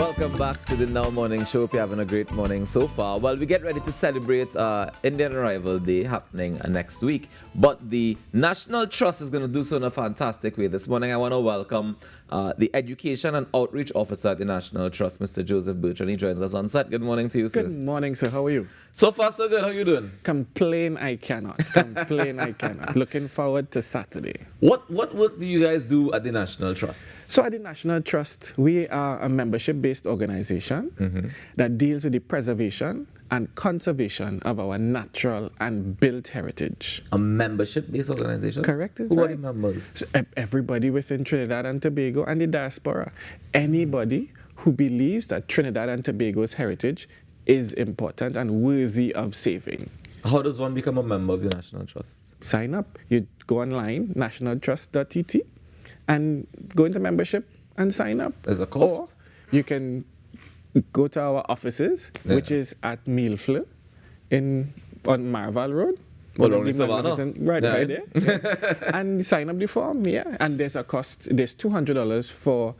Welcome back to the Now Morning Show. Hope you're having a great morning so far. Well, we get ready to celebrate Indian Arrival Day happening next week. But the National Trust is going to do so in a fantastic way. This morning, I want to welcome the Education and Outreach Officer at the National Trust, Mr. Joseph Bertrand. He joins us on set. Good morning to you, sir. Good morning, sir. How are you? So far, so good. How are you doing? Complain I cannot. Complain I cannot. Looking forward to Saturday. What work do you guys do at the National Trust? So at the National Trust, we are a membership-based organization that deals with the preservation and conservation of our natural and built heritage. A membership-based organization? Correct, is Who right. are the members? So everybody within Trinidad and Tobago and the diaspora. Anybody who believes that Trinidad and Tobago's heritage is important and worthy of saving. How does one become a member of the National Trust? Sign up. You go online, nationaltrust.tt, and go into membership and sign up. There's a cost? Or you can go to our offices, which is at Millfleur on Marval Road. Well, only Savannah. Right there. Yeah. And sign up the form, yeah. And there's a cost. There's $200 for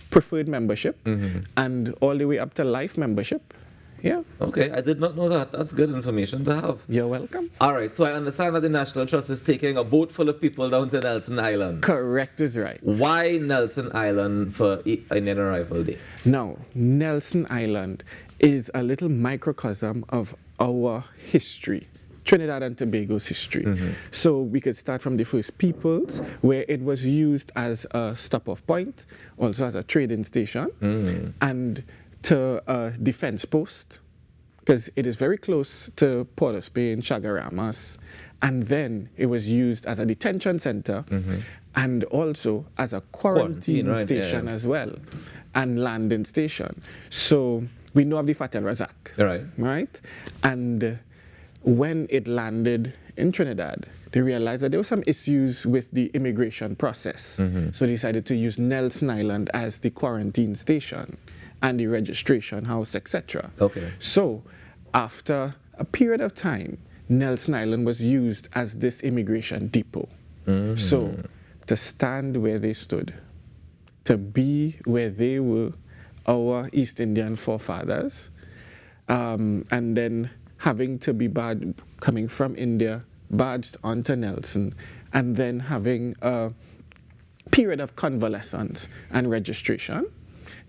preferred membership and all the way up to life membership. Yeah. Okay, I did not know that. That's good information to have. You're welcome. All right, so I understand that the National Trust is taking a boat full of people down to Nelson Island. Correct is right. Why Nelson Island for Indian Arrival Day? Now, Nelson Island is a little microcosm of our history. Trinidad and Tobago's history. So we could start from the first peoples, where it was used as a stop-off point, also as a trading station, and to a defense post, because it is very close to Port of Spain, Chaguaramas, and then it was used as a detention center and also as a quarantine station as well, and landing station. So we know of the Fatel Razak, right? And when it landed in Trinidad, they realized that there were some issues with the immigration process. So they decided to use Nelson Island as the quarantine station and the registration house, etc. Okay. So after a period of time, Nelson Island was used as this immigration depot. So to stand where they stood, to be where they were, our East Indian forefathers, and then having to be coming from India, barged onto Nelson, and then having a period of convalescence and registration.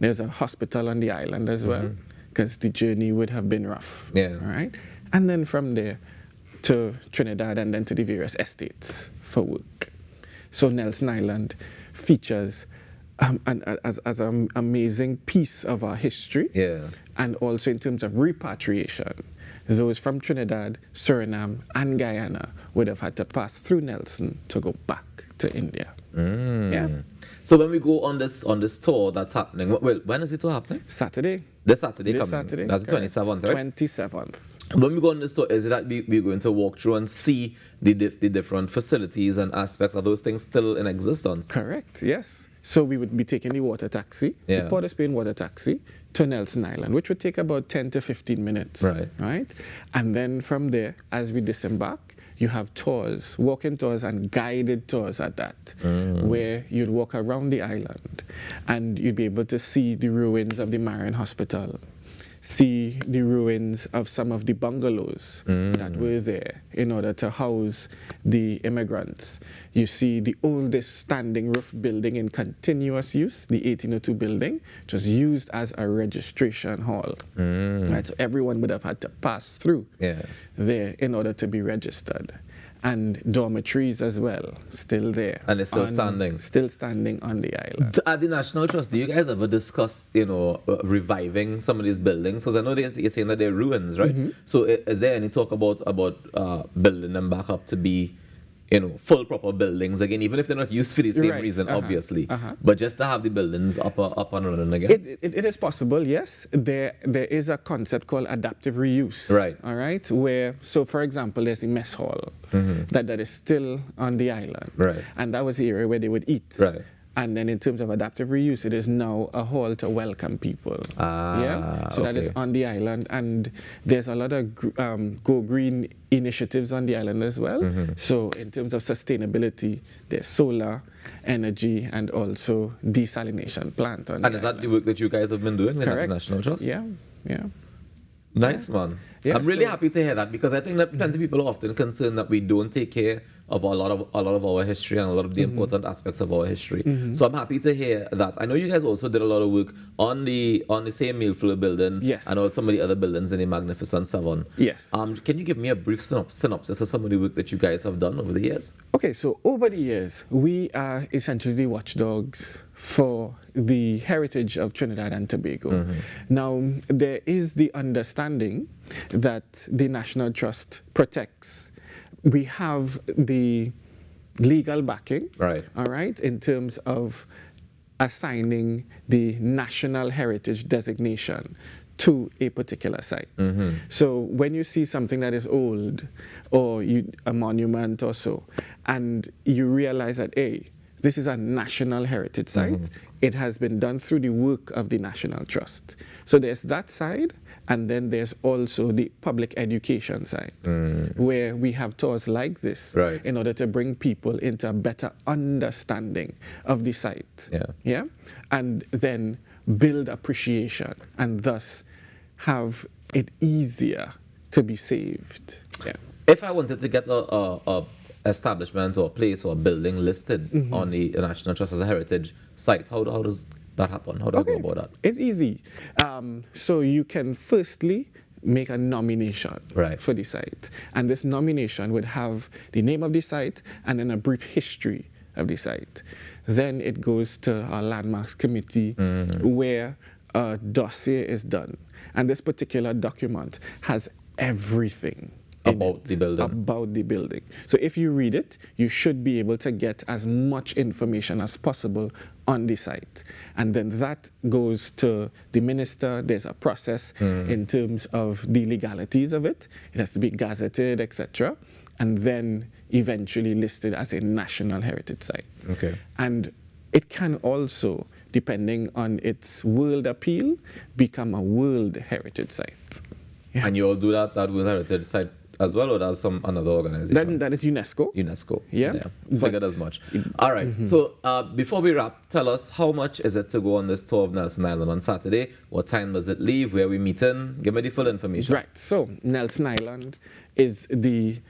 There's a hospital on the island as well, because the journey would have been rough. Yeah. Right? And then from there to Trinidad and then to the various estates for work. So Nelson Island features as an amazing piece of our history, and also in terms of repatriation. Those from Trinidad, Suriname, and Guyana would have had to pass through Nelson to go back to India. Yeah. So when we go on this tour that's happening, well, when is the tour happening? Saturday. This Saturday This coming. Saturday. That's the 27th, right? 27th. When we go on this tour, is it that we're going to walk through and see the different facilities and aspects? Are those things still in existence? Correct, yes. So we would be taking the water taxi, the Port of Spain water taxi, to Nelson Island, which would take about 10 to 15 minutes. Right? And then from there, as we disembark, you have tours, walking tours and guided tours at that, where you'd walk around the island and you'd be able to see the ruins of the Marian Hospital, see the ruins of some of the bungalows that were there in order to house the immigrants. You see the oldest standing roof building in continuous use, the 1802 building, which was used as a registration hall. Right? So everyone would have had to pass through there in order to be registered. And dormitories as well, still there. And it's still standing? Still standing on the island. At the National Trust, do you guys ever discuss, reviving some of these buildings? Because I know you're saying that they're ruins, right? So is there any talk about building them back up to be, full proper buildings again, even if they're not used for the same reason, obviously, but just to have the buildings up and running again? It is possible, yes. There is a concept called adaptive reuse. Right. All right, where, so for example, there's a mess hall that is still on the island. Right. And that was the area where they would eat. Right. And then in terms of adaptive reuse, it is now a hall to welcome people. So that is on the island. And there's a lot of Go Green initiatives on the island as well. So in terms of sustainability, there's solar energy and also desalination plant on the And is that the work that you guys have been doing in the National Trust? Yeah. Nice, man. Yeah, I'm really happy to hear that, because I think that plenty of people are often concerned that we don't take care of a lot of our history and a lot of the important aspects of our history. So I'm happy to hear that. I know you guys also did a lot of work on the same Millfield building, and also some of the other buildings in the Magnificent Seven. Yes. Can you give me a brief synopsis of some of the work that you guys have done over the years? Okay, so over the years, we are essentially the watchdogs for the heritage of Trinidad and Tobago. Now, there is the understanding that the National Trust protects. We have the legal backing, all right, in terms of assigning the National Heritage designation to a particular site. So when you see something that is old, or a monument or so, and you realize that, hey, this is a national heritage site. It has been done through the work of the National Trust. So there's that side, and then there's also the public education side, where we have tours like this in order to bring people into a better understanding of the site. And then build appreciation, and thus have it easier to be saved. If I wanted to get a establishment or a place or a building listed on the National Trust as a heritage site, how does that happen? How do I go about that? It's easy. So you can firstly make a nomination for the site. And this nomination would have the name of the site and then a brief history of the site. Then it goes to our landmarks committee where a dossier is done. And this particular document has everything about the building. About the building. So if you read it, you should be able to get as much information as possible on the site. And then that goes to the minister. There's a process in terms of the legalities of it. It has to be gazetted, etc. And then eventually listed as a national heritage site. And it can also, depending on its world appeal, become a world heritage site. And you all do that World Heritage site as well, or that's another organization? That is UNESCO. UNESCO. Figured as much. All right. So before we wrap, tell us, how much is it to go on this tour of Nelson Island on Saturday? What time does it leave? Where are we meeting? Give me the full information. Right. So Nelson Island is the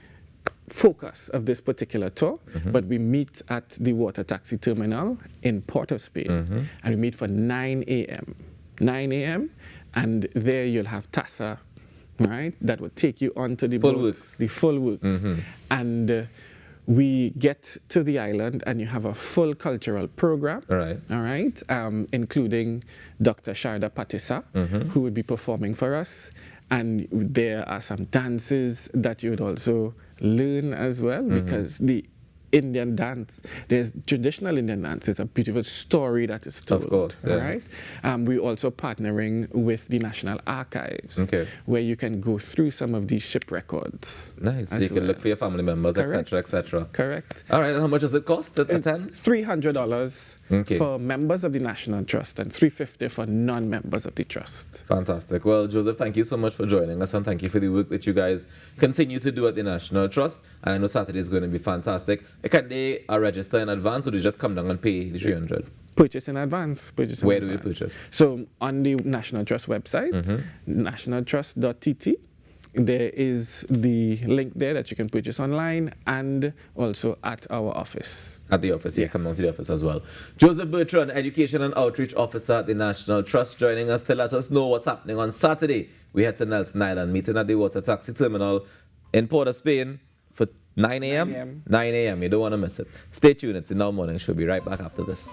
focus of this particular tour, but we meet at the water taxi terminal in Port of Spain, and we meet for 9 a.m. 9 a.m. and there you'll have TASA, right? That will take you onto the the full works. And we get to the island and you have a full cultural program, all right, including Dr. Sharda Patisa, who will be performing for us. And there are some dances that you would also learn as well, because the Indian dance, there's traditional Indian dance, there's a beautiful story that is told. Of course, right? We're also partnering with the National Archives, where you can go through some of these ship records. Nice, so you can look for your family members, etc., etc. Correct. All right, and how much does it cost to attend? $300 for members of the National Trust and $350 for non-members of the Trust. Fantastic. Well, Joseph, thank you so much for joining us, and thank you for the work that you guys continue to do at the National Trust. And I know Saturday is going to be fantastic. Can they register in advance, or do they just come down and pay the $300? Purchase in advance. Where do we purchase? So on the National Trust website, nationaltrust.tt, there is the link there that you can purchase online, and also at our office. At the office, come down to the office as well. Joseph Bertrand, Education and Outreach Officer at the National Trust, joining us to let us know what's happening on Saturday. We head to Nelson Island, meeting at the water taxi terminal in Port of Spain for 9 a.m. 9 a.m. You don't want to miss it. Stay tuned. It's the Now Morning Show. We'll be right back after this.